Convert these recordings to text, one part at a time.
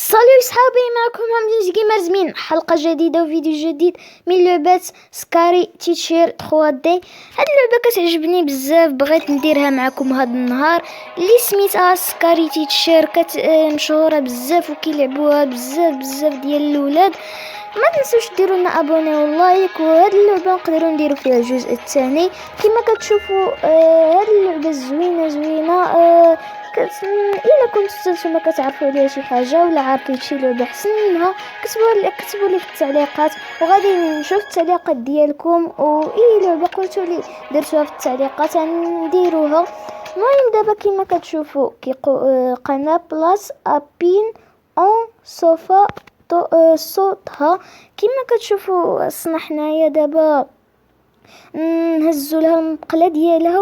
صالو صحابي، معكم همزة جيمرز من حلقة جديدة وفيديو جديد من لعبة سكاري تيتشير 3D. هاد اللعبة كتعجبني بزاف، بغيت نديرها معكم هاد النهار. اللي سميتها سكاري تيتشير مشهورة بزاف وكيلعبوها بزاف ديال الولاد. ما تنسوش ديروا لنا ابوني ولايك، وهاد اللعبه نقدروا نديروا فيها الجزء الثاني. كما كتشوفوا هاد اللعبه زوينه. الا كنتو نتوما كتعرفوا عليها شي حاجه ولا عارفين شي لعبه احسن منها، كتبوا لي في التعليقات وغادي نشوف التعليقات ديالكم، واي لعبه قلتوا لي درتوها في التعليقات نديروها. المهم دابا كما كتشوفوا قناه بلاس ابين اون صوفا صوتها. كما كتشوفوا اصلا حنايا دابا نهزوا لها المقله ديالها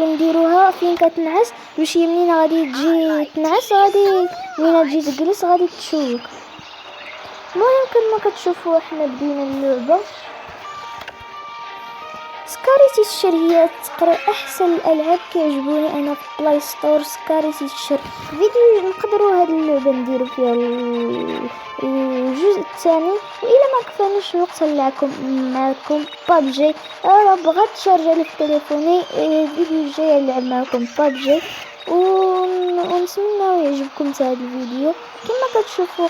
ونديروها فين كتنعس، باش منين غادي تجي تنعس غادي منين تجي تجلس غادي تشوك. المهم كما كتشوفوا حنا بدينا اللعبه. سكاري تيتشير هي تقرا احسن الالعاب كيعجبوني انا في بلاي ستور. سكاري تيتشير فيديو نقدروا هاد اللعبه نديروا فيها الجزء الثاني، والا ما كفانيش الوقت معكم بابجي. بغيت تشارجا لي في تليفوني الفيديو الجاي نلعب معكم بابجي، ونتمنى يعجبكم هذا الفيديو. كما كتشوفوا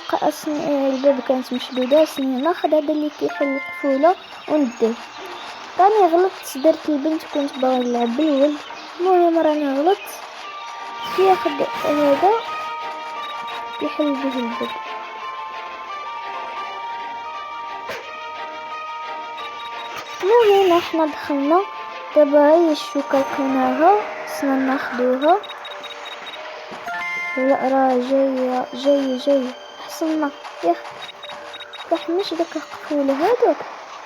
الباب كانت مشدوده، ناخذ هذا اللي كيحل القفوله ونديه. راني غلطت، درت البنت كنت باغي نلعب بالولد. المهم راني غلطت، ياخد هذا يحل به الباب. المهم احنا دخلنا دابا، هي الشوكه لقيناها خصنا ناخدوها. لا راه جايه حصلنا. يحمش داك القفوله هذاك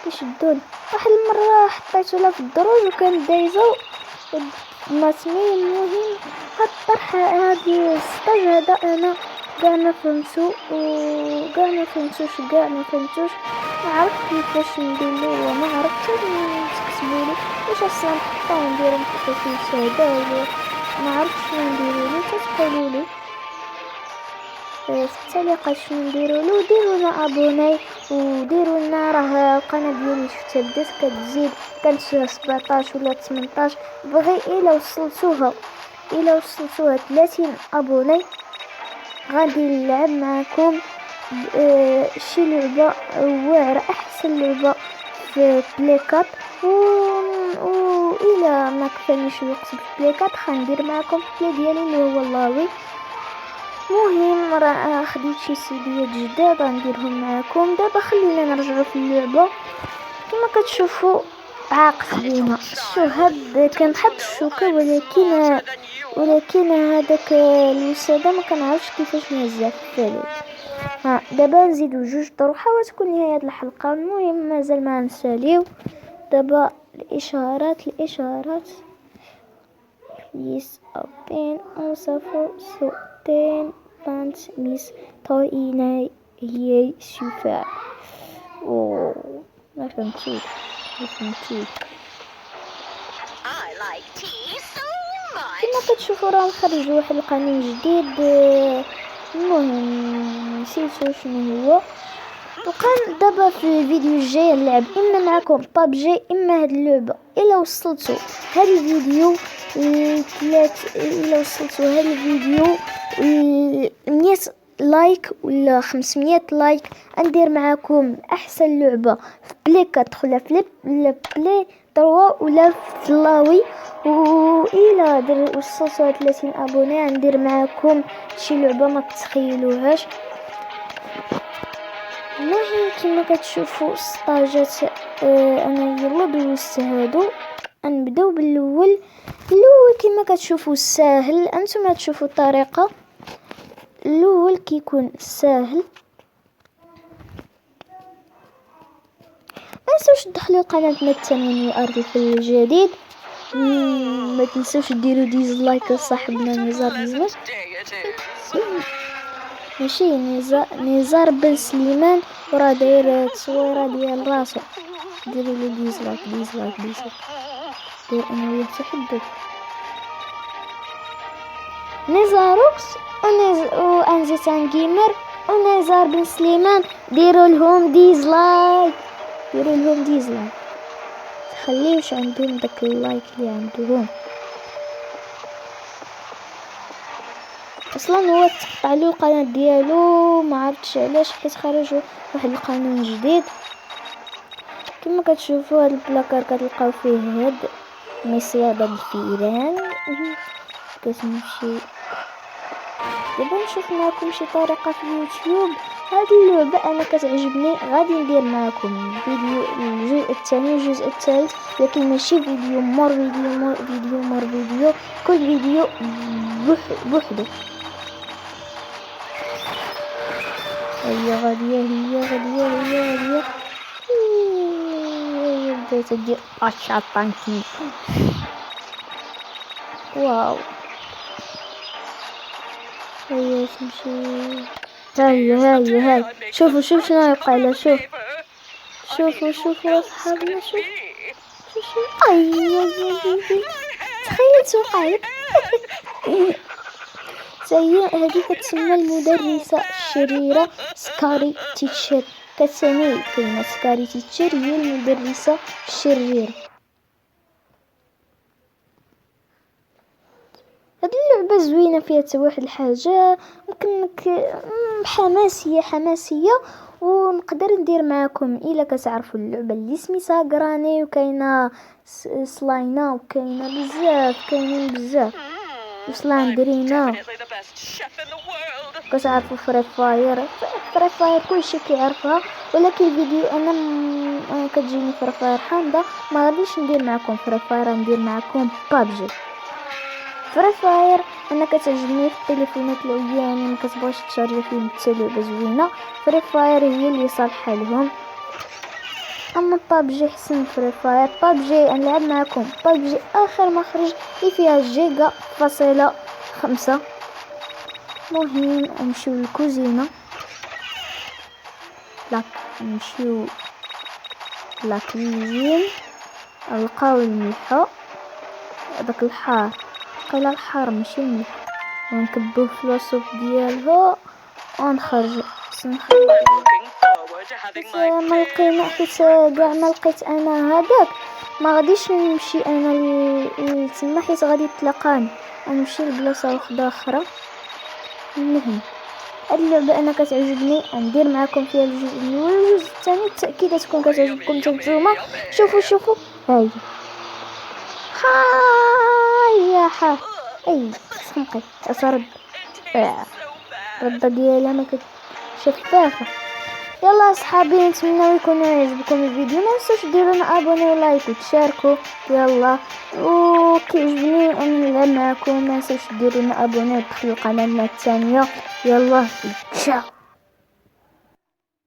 كيشدوني. واحد المره حطيته لها في الدروج وكانت دايزه ماسمي. المهم هاد الطرح هادي السطاج هذا انا كاع ما فهمتوش، ما عرفت كيفاش نديرو وما عرفت تكتبولي واش اصلا نحطو نديرو في الشهاده ولا ما عرفتش شنو نديرو لي. تقولوا لي في التعليقات شنو نديروا له. ديروا لنا ابوني وديروا لنا، راه القناه ديالي شفتها بدات كتزيد، كانت 17 ولا 18. بغي الا وصلتوها 30 ابوني غادي نلعب معكم شي لعبه واعره، احسن لعبه في بلايكات. الا ما كفانيش الوقت في بلايكات غندير معكم بلاي ديالي اللي هو اللاوي. مهم راه خديت شي سيديات جداد غنديرهم معكم. دابا خلينا نرجعوا في اللعبه. كما كتشوفوا عاقت بينا الشهد، كنحب الشوكه ولكن هذاك الوساده ما كنعرفش كيفاش نهزها في الثالث. دابا نزيدو 2 طروحه وتكون نهايه الحلقه. المهم مازال ما نساليو دابا الاشارات بليز اوبن وصفو سوتين بانت ميس طوينة هي شفاء. ما فهمتيش. كما كتشوفوا راه خرج واحد القانون جديد. المهم نسيتو شنو هو. وكان دابا في الفيديو الجاي نلعب اما معكم بابجي اما هاد اللعبه. الا وصلتوا هاد الفيديو 100 لايك ولا 500 لايك ندير معكم احسن لعبه في بلاي 4 ولا في بلاي 3 ولا في اللاوي. والا وصلتوا 30 ابوني ندير معكم شي لعبه ما تتخيلوهاش. المهم كما كتشوفوا السطاجات انا يلا دوزت هادو. نبداو بالاول كما كتشوفوا ساهل. انتم تشوفوا الطريقه الاول كيكون ساهل. ما تنسوش تدخلوا قناتنا الثانيه ارض الجديد. ما تنسوش ديروا ديزلايك لصاحبنا نزار بزاف، ماشي نزار بن سليمان، وراه داير تصويره ديال راسو. ديروا لي ديزلايك دير انا وياه تحدث. نزاروكس وانزيتان جيمر ونزار بن سليمان. ديروا لهم ديزلايك، خليوش عندهم داك اللايك اللي عندهم. اصلا هو تقطع له القناه ديالو، ما عرفتش علاش، حيت خرجوا واحد القانون جديد. كما كتشوفوا هاد البلاكار كتلقاو فيه هاد مصيادة الفيران. كتمشي دابا نشوف معكم شي طريقه في اليوتيوب. هاد اللعبه انا كتعجبني، غادي ندير معكم فيديو الجزء الثاني والجزء الثالث، لكن ماشي فيديو مور فيديو، كل فيديو بوحدو. هي غاديه بديت ندير طانكي. واو هيا تمشي. هاي شوفوا شنو يوقع له. شوفوا اصحابنا، شوف تخيل توقع لك. هذه كتسمى المدرسة الشريرة سكاري تيتشر. كتسمي كلمة سكاري تيتشر هي المدرسة الشريرة. هاد اللعبة زوينة، فيها حتى واحد الحاجة ممكنك حماسية ونقدر ندير معكم الا كتعرفوا اللعبة اللي سميتها غراني، وكاينه سلاينا، وكاينه بزاف وسلاندرينا. كتعرفوا فري فاير كلشي كيعرفها، ولكن الفيديو انا كتجيني فري فاير حامضه، ما غاديش ندير معكم فري فاير، ندير معكم بابجي. فري فاير انا كتعجبني في التليفونات العيان، ما كتبغيش تشارجي فيهم حتى لعبه زوينه. فري فاير هي اللي صالحه لهم. اما بابجي حسن فري فاير. بابجي نلعب معكم بابجي اخر ما خرج اللي فيها جيجا فاصلة 5. مهم نمشيو للكوزينه، نمشيو لاكوزين، نلقاو الملحه، داك الحار قيل الحار ماشي الملح، ونكبوه في الوسط ديالها ونخرج. ما لقينا حيت كاع ما لقيت انا هذاك، ما غاديش نمشي انا لتما حيت غادي تلاقاني، غنمشي لبلاصه اخرى. المهم هاد اللعبه انا كتعجبني، ندير معكم فيها الجزء الاول والجزء الثاني، بالتاكيد تكون كتعجبكم نتوما. شوفوا هاي اي سمقي اصرد الرده ديالها ما شفافه. يلا اصحابي، نتمنى يكون يعجبكم الفيديو، ما تنسوش ديروا لنا ابوني ولايك وتشاركوا. يلا وكيعجبني ان نلعب معكم، ما تنسوش ديروا لنا ابوني ودخلوا القناه الثانيه. يلا تشاو.